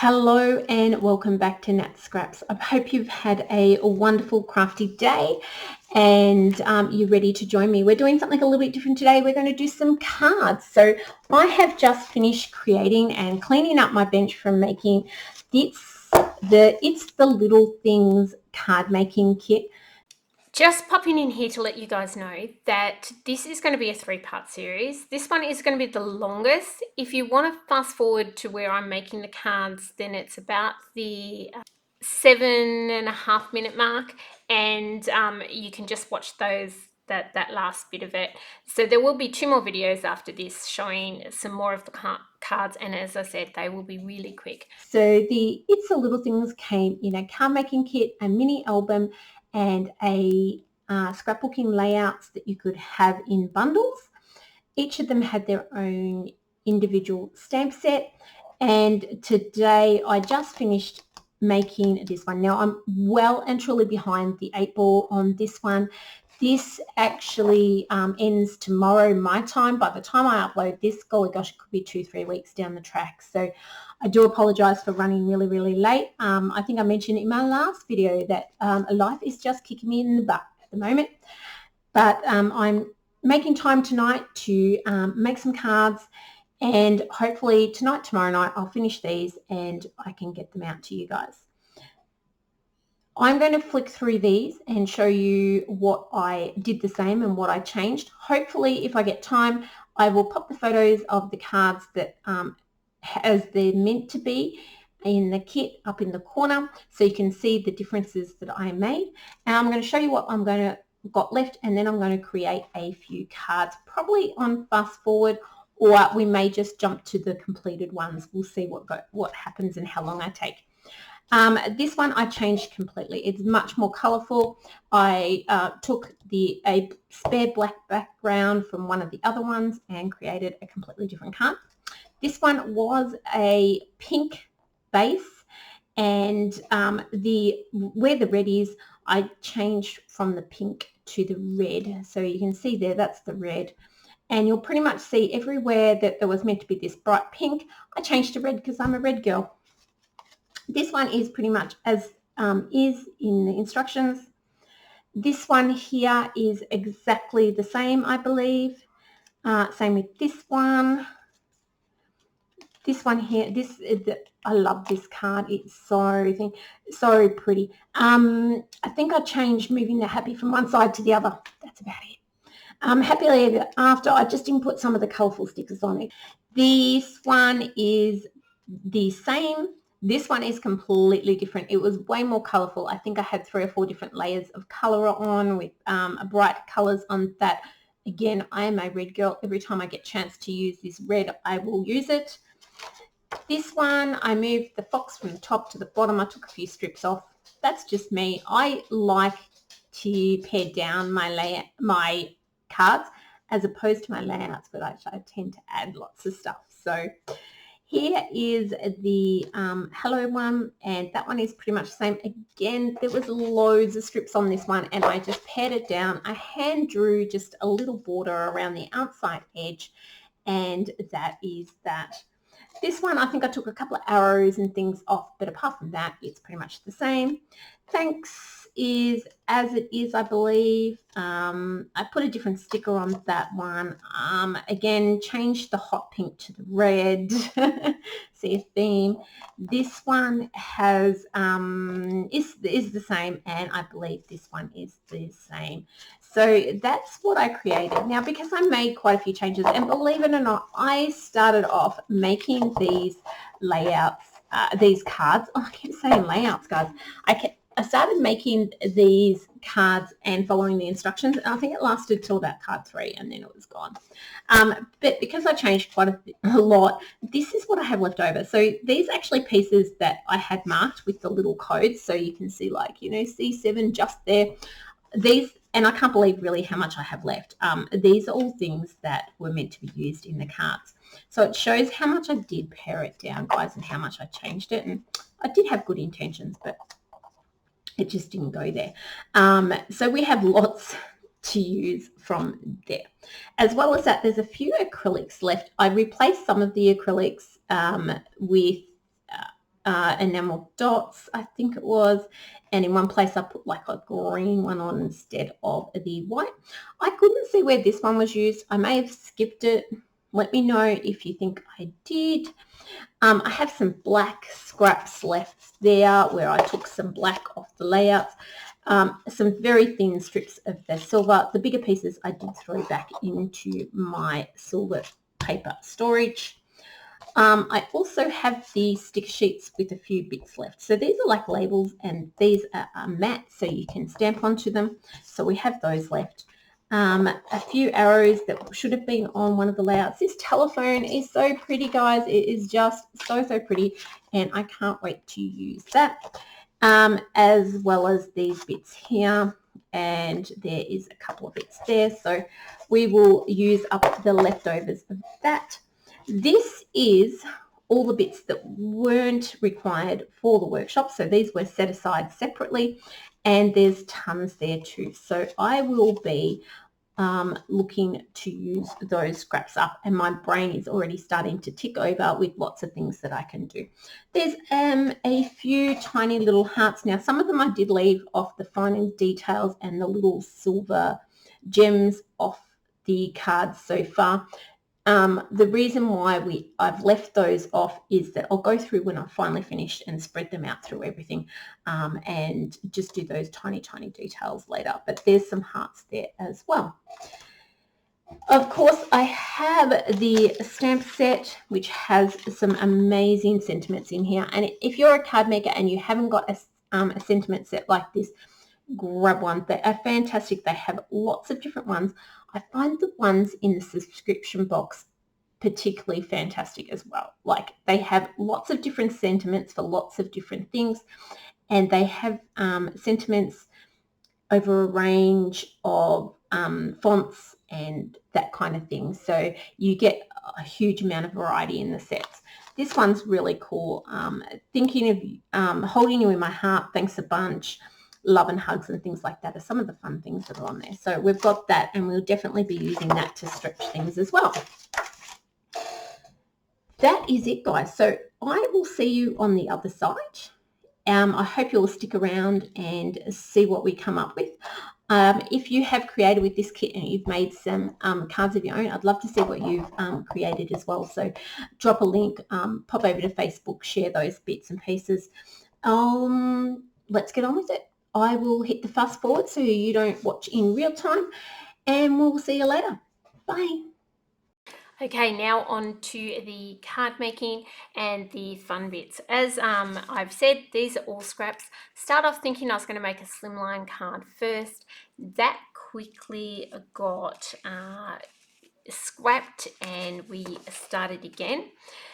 Hello and welcome back to Nat Scraps. I hope you've had a wonderful crafty day and you're ready to join me. We're doing something a little bit different today. We're going to do some cards. So I have just finished creating and cleaning up my bench from making It's the Little Things card making kit. Just popping in here to let you guys know that this is going to be a 3-part series. This one is going to be the longest. If you want to fast forward to where I'm making the cards, then it's about the 7.5 minute mark, and you can just watch that last bit of it. So there will be 2 more videos after this showing some more of the cards, and as I said, they will be really quick. So the It's the Little Things came in a card making kit, a mini album, and a scrapbooking layouts that you could have in bundles. Each of them had their own individual stamp set, and today I just finished making this one. Now I'm well and truly behind the 8 ball on this one. This actually ends tomorrow my time. By the time I upload this, golly gosh, it could be 2-3 weeks down the track. So I do apologize for running really late. I think I mentioned in my last video that life is just kicking me in the butt at the moment. But I'm making time tonight to make some cards, and hopefully tonight, tomorrow night, I'll finish these and I can get them out to you guys. I'm going to flick through these and show you what I did the same and what I changed. Hopefully, if I get time, I will pop the photos of the cards that as they're meant to be in the kit up in the corner, so you can see the differences that I made. And I'm going to show you what I'm going to got left, and then I'm going to create a few cards, probably on fast forward, or we may just jump to the completed ones. We'll see what happens and how long I take. This one I changed completely. It's much more colorful. I took a spare black background from one of the other ones and created a completely different card. This one was a pink base, and where the red is, I changed from the pink to the red. So you can see there, that's the red. And you'll pretty much see everywhere that there was meant to be this bright pink, I changed to red because I'm a red girl. This one is pretty much as is in the instructions. This one here is exactly the same, I believe. Same with this one. This one here, I love this card. It's so pretty. I think I changed moving the happy from one side to the other. That's about it. Happily ever after, I just input some of the colourful stickers on it. This one is the same. This one is completely different. It was way more colourful. I think I had 3 or 4 different layers of colour on with bright colours on that. Again, I am a red girl. Every time I get a chance to use this red, I will use it. This one, I moved the fox from the top to the bottom. I took a few strips off. That's just me. I like to pare down my cards as opposed to my layouts, but I tend to add lots of stuff. So here is the hello one, and that one is pretty much the same. Again, there was loads of strips on this one, and I just pared it down. I hand drew just a little border around the outside edge, and that is that. This one, I think I took a couple of arrows and things off, but apart from that, it's pretty much the same. Thanks is as it is, I believe. I put a different sticker on that one. Again, changed the hot pink to the red. See a theme. This one has is the same, and I believe this one is the same. So that's what I created. Now, because I made quite a few changes, and believe it or not, I started off making these layouts, these cards. Oh, I keep saying layouts, guys. I started making these cards and following the instructions, and I think it lasted till about card 3, and then it was gone. But because I changed quite a lot, this is what I have left over. So these actually pieces that I had marked with the little codes, so you can see, like, C7 just there. These, and I can't believe really how much I have left. These are all things that were meant to be used in the cards. So it shows how much I did pare it down, guys, and how much I changed it. And I did have good intentions, but it just didn't go there. So we have lots to use from there. As well as that, there's a few acrylics left. I replaced some of the acrylics with enamel dots, I think it was, and in one place I put like a green one on instead of the white. I couldn't see where this one was used. I may have skipped it. Let me know if you think I did. I have some black scraps left there where I took some black off the layouts. Some very thin strips of the silver. The bigger pieces I did throw back into my silver paper storage. I also have the sticker sheets with a few bits left. So these are like labels and these are matte so you can stamp onto them. So we have those left. A few arrows that should have been on one of the layouts. This telephone is so pretty, guys. It is just so pretty, and I can't wait to use that. As well as these bits here, and there is a couple of bits there. So we will use up the leftovers of that. This is all the bits that weren't required for the workshop. So these were set aside separately, and there's tons there too. So I will be looking to use those scraps up, and my brain is already starting to tick over with lots of things that I can do. There's a few tiny little hearts. Now some of them I did leave off the fine details and the little silver gems off the cards so far. The reason why I've left those off is that I'll go through when I've finally finished and spread them out through everything, and just do those tiny details later. But there's some hearts there as well. Of course, I have the stamp set, which has some amazing sentiments in here. And if you're a card maker and you haven't got a sentiment set like this, grab one. They are fantastic. They have lots of different ones. I find the ones in the subscription box particularly fantastic as well. Like, they have lots of different sentiments for lots of different things, and they have sentiments over a range of fonts and that kind of thing. So you get a huge amount of variety in the sets. This one's really cool. Thinking of holding you in my heart, thanks a bunch, love and hugs and things like that are some of the fun things that are on there. So we've got that, and we'll definitely be using that to stretch things as well. That is it, guys. So I will see you on the other side. I hope you'll stick around and see what we come up with. If you have created with this kit and you've made some cards of your own, I'd love to see what you've created as well. So drop a link, pop over to Facebook, share those bits and pieces. Let's get on with it. I will hit the fast forward so you don't watch in real time, and we'll see you later. Bye. Okay, now on to the card making and the fun bits. As I've said, these are all scraps. Start off thinking I was going to make a slimline card first. That quickly got scrapped, and we started again.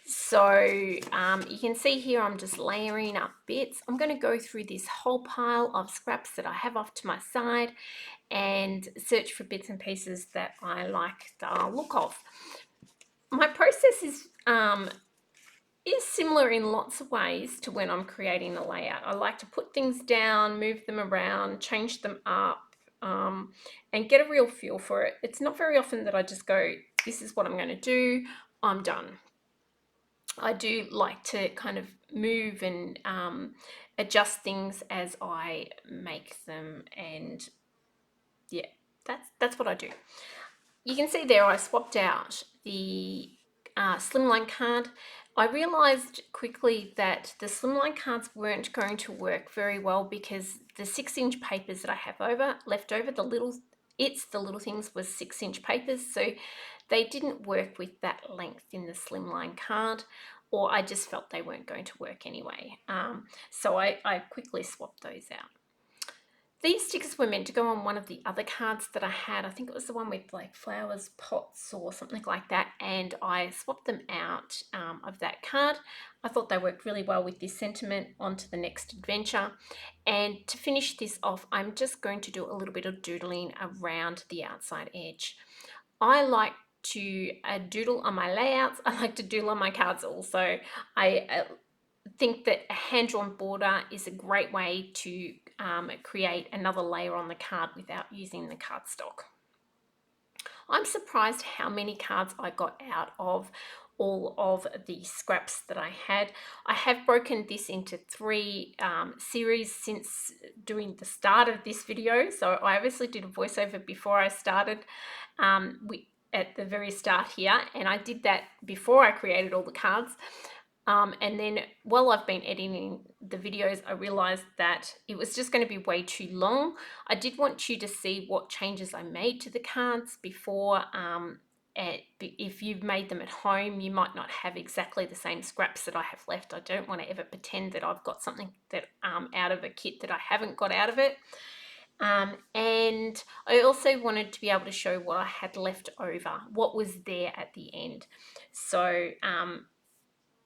So you can see here I'm just layering up bits. I'm going to go through this whole pile of scraps that I have off to my side and search for bits and pieces that I like the look of. My process is similar in lots of ways to when I'm creating a layout. I like to put things down, move them around, change them up, and get a real feel for it. It's not very often that I just go, this is what I'm going to do, I'm done. I do like to kind of move and adjust things as I make them, and yeah, that's what I do. You can see there I swapped out the slimline card. I realized quickly that the slimline cards weren't going to work very well because the 6-inch papers that I have left over, the little things was 6-inch papers, so they didn't work with that length in the slimline card, or I just felt they weren't going to work anyway. So I quickly swapped those out. These stickers were meant to go on one of the other cards that I had. I think it was the one with like flowers, pots or something like that. And I swapped them out of that card. I thought they worked really well with this sentiment onto the next adventure. And to finish this off, I'm just going to do a little bit of doodling around the outside edge. I like to doodle on my layouts. I like to doodle on my cards also. I think that a hand-drawn border is a great way to create another layer on the card without using the cardstock. I'm surprised how many cards I got out of all of the scraps that I had. I have broken this into 3 series since doing the start of this video. So I obviously did a voiceover before I started at the very start here, and I did that before I created all the cards. And then while I've been editing the videos, I realized that it was just going to be way too long. I did want you to see what changes I made to the cards before. If you've made them at home, you might not have exactly the same scraps that I have left. I don't want to ever pretend that I've got something that out of a kit that I haven't got out of it. And I also wanted to be able to show what I had left over, what was there at the end. So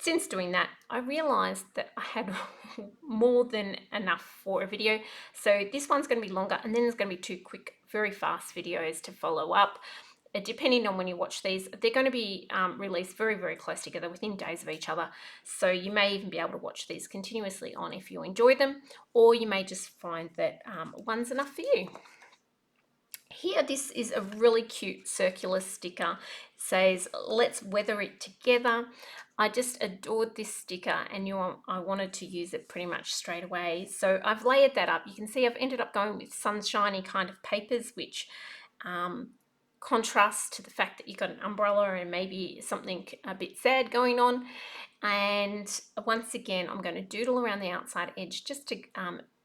since doing that, I realized that I had more than enough for a video. So this one's going to be longer, and then there's going to be 2 quick, very fast videos to follow up. Depending on when you watch these, they're going to be released very, very close together within days of each other. So you may even be able to watch these continuously on if you enjoy them, or you may just find that one's enough for you. Here, this is a really cute circular sticker. It says, "Let's weather it together." I just adored this sticker, and I wanted to use it pretty much straight away. So I've layered that up. You can see I've ended up going with sunshiny kind of papers, which contrasts to the fact that you've got an umbrella and maybe something a bit sad going on. And once again, I'm going to doodle around the outside edge just to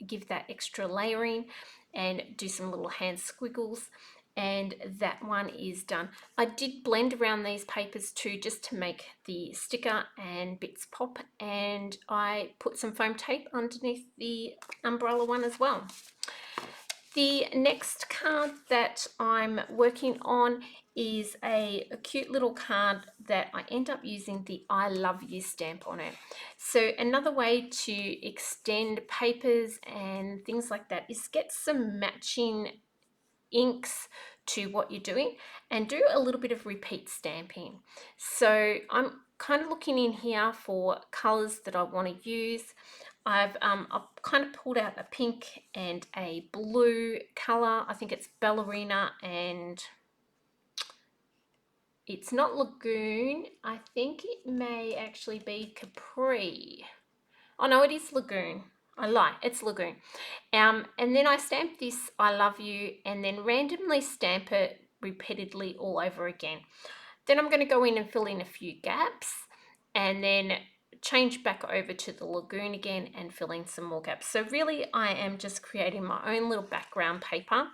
give that extra layering and do some little hand squiggles. And that one is done. I did blend around these papers too, just to make the sticker and bits pop, and I put some foam tape underneath the umbrella one as well. The next card that I'm working on is a cute little card that I end up using the I love you stamp on it. So another way to extend papers and things like that is get some matching inks to what you're doing and do a little bit of repeat stamping. So I'm kind of looking in here for colors that I want to use. I've kind of pulled out a pink and a blue color. I think it's Ballerina, and it's not Lagoon. I think it may actually be Capri. Oh no, it is Lagoon. I lie, it's Lagoon. And then I stamp this I love you, and then randomly stamp it repeatedly all over again. Then I'm going to go in and fill in a few gaps, and then change back over to the Lagoon again and fill in some more gaps. So really I am just creating my own little background paper,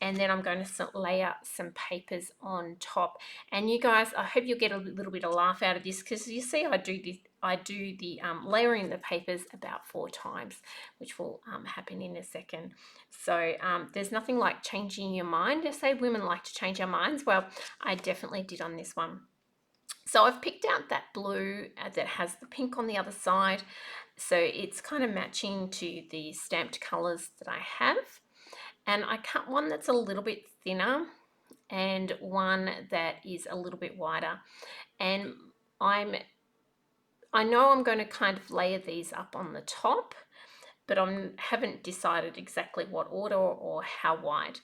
and then I'm going to layer some papers on top. And you guys, I hope you'll get a little bit of laugh out of this, because you see I do the layering the papers about 4 times, which will happen in a second. So there's nothing like changing your mind. I say women like to change our minds. Well, I definitely did on this one. So I've picked out that blue that has the pink on the other side. So it's kind of matching to the stamped colors that I have. And I cut one that's a little bit thinner and one that is a little bit wider. And I know I'm going to kind of layer these up on the top, but I haven't decided exactly what order or how wide.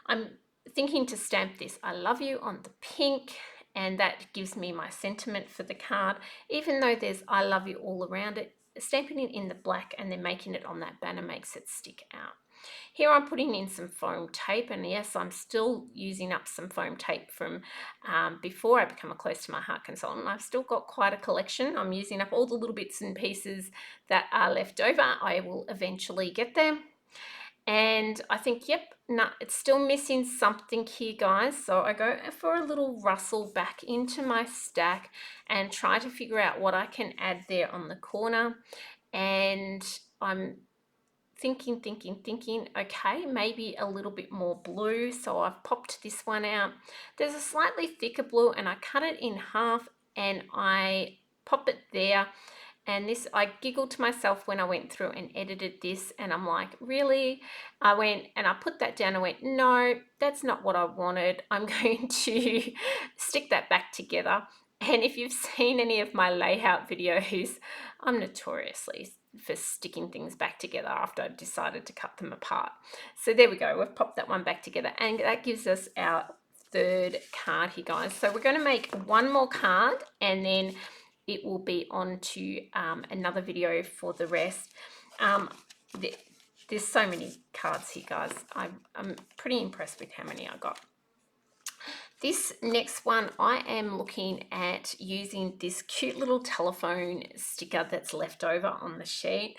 I'm thinking to stamp this I love you on the pink, and that gives me my sentiment for the card. Even though there's I love you all around it, stamping it in the black and then making it on that banner makes it stick out. Here I'm putting in some foam tape, and yes, I'm still using up some foam tape from before I become a Close to My Heart consultant. I've still got quite a collection. I'm using up all the little bits and pieces that are left over. I will eventually get them. And I think, yep, no, it's still missing something here, guys. So I go for a little rustle back into my stack and try to figure out what I can add there on the corner. And I'm thinking, okay, maybe a little bit more blue. So I've popped this one out. There's a slightly thicker blue, and I cut it in half and I pop it there. And this, I giggled to myself when I went through and edited this, and I'm like, really? I went and I put that down and went, no, that's not what I wanted. I'm going to stick that back together. And if you've seen any of my layout videos, I'm notoriously for sticking things back together after I've decided to cut them apart. So there we go, we've popped that one back together, and that gives us our third card here, guys. So we're going to make one more card and then it will be on to another video for the rest. There's so many cards here, guys. I'm pretty impressed with how many I got. This next one, I am looking at using this cute little telephone sticker that's left over on the sheet.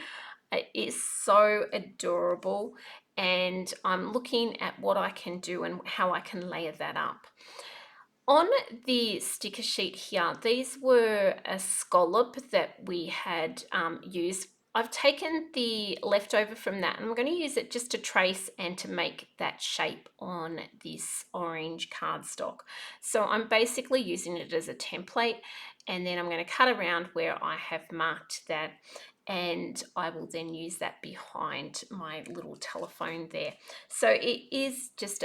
It is so adorable, and I'm looking at what I can do and how I can layer that up. On the sticker sheet here, these were a scallop that we had used. I've taken the leftover from that and I'm going to use it just to trace and to make that shape on this orange cardstock. So I'm basically using it as a template, and then I'm going to cut around where I have marked that, and I will then use that behind my little telephone there. So it is just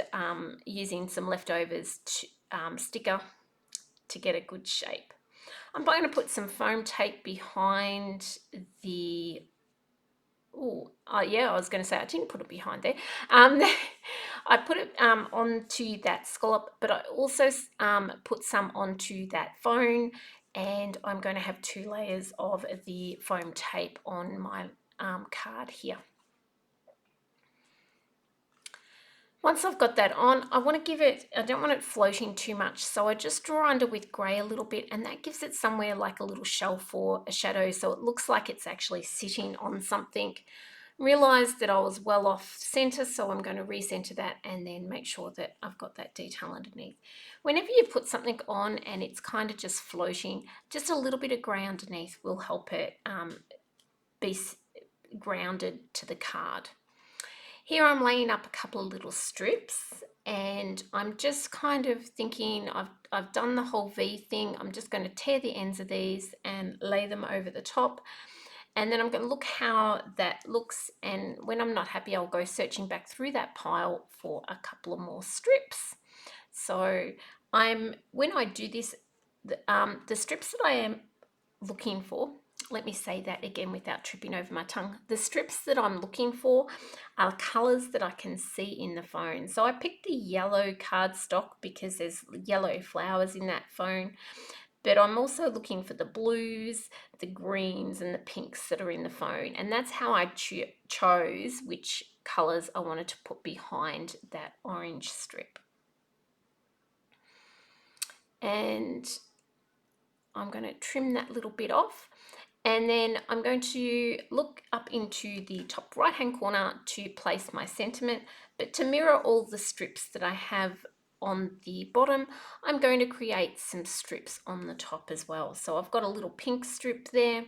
using some leftovers to, sticker to get a good shape. I'm going to put some foam tape behind the, yeah, I was going to say I didn't put it behind there. I put it onto that scallop, but I also put some onto that foam, and I'm going to have 2 layers of the foam tape on my card here. Once I've got that on, I want to give it, I don't want it floating too much, so I just draw under with grey a little bit, and that gives it somewhere like a little shelf or a shadow, so it looks like it's actually sitting on something. Realised that I was well off centre, so I'm going to recenter that and then make sure that I've got that detail underneath. Whenever you put something on and it's kind of just floating, just a little bit of grey underneath will help it be grounded to the card. Here I'm laying up a couple of little strips, and I'm just kind of thinking I've done the whole V thing. I'm just going to tear the ends of these and lay them over the top, and then I'm going to look how that looks, and when I'm not happy I'll go searching back through that pile for a couple of more strips. So when I do this, the strips that I am looking for, let me say that again without tripping over my tongue. The strips that I'm looking for are colours that I can see in the phone. So I picked the yellow cardstock because there's yellow flowers in that phone, but I'm also looking for the blues, the greens and the pinks that are in the phone, and that's how I chose which colours I wanted to put behind that orange strip. And I'm going to trim that little bit off. And then I'm going to look up into the top right hand corner to place my sentiment, but to mirror all the strips that I have on the bottom, I'm going to create some strips on the top as well. So I've got a little pink strip there.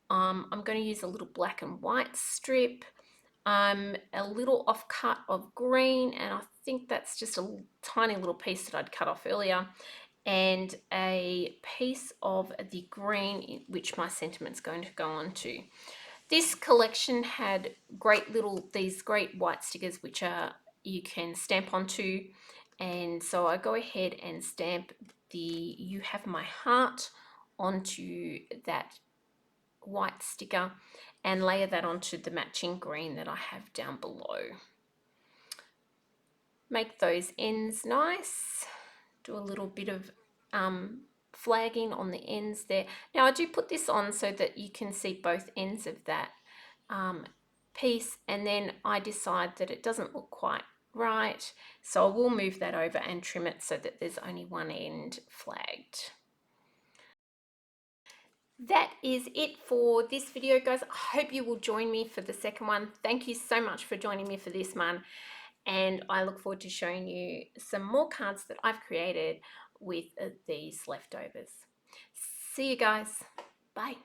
I'm going to use a little black and white strip, a little offcut of green, and I think that's just a tiny little piece that I'd cut off earlier, and a piece of the green which my sentiment's going to go on to. This collection had these great white stickers which you can stamp onto, and so I go ahead and stamp the "You Have My Heart" onto that white sticker and layer that onto the matching green that I have down below. Make those ends nice. Do a little bit of flagging on the ends there. Now I do put this on so that you can see both ends of that piece, and then I decide that it doesn't look quite right, so I will move that over and trim it so that there's only one end flagged. That is it for this video, guys. I hope you will join me for the second one. Thank you so much for joining me for this one, and I look forward to showing you some more cards that I've created with these leftovers. See you guys. Bye.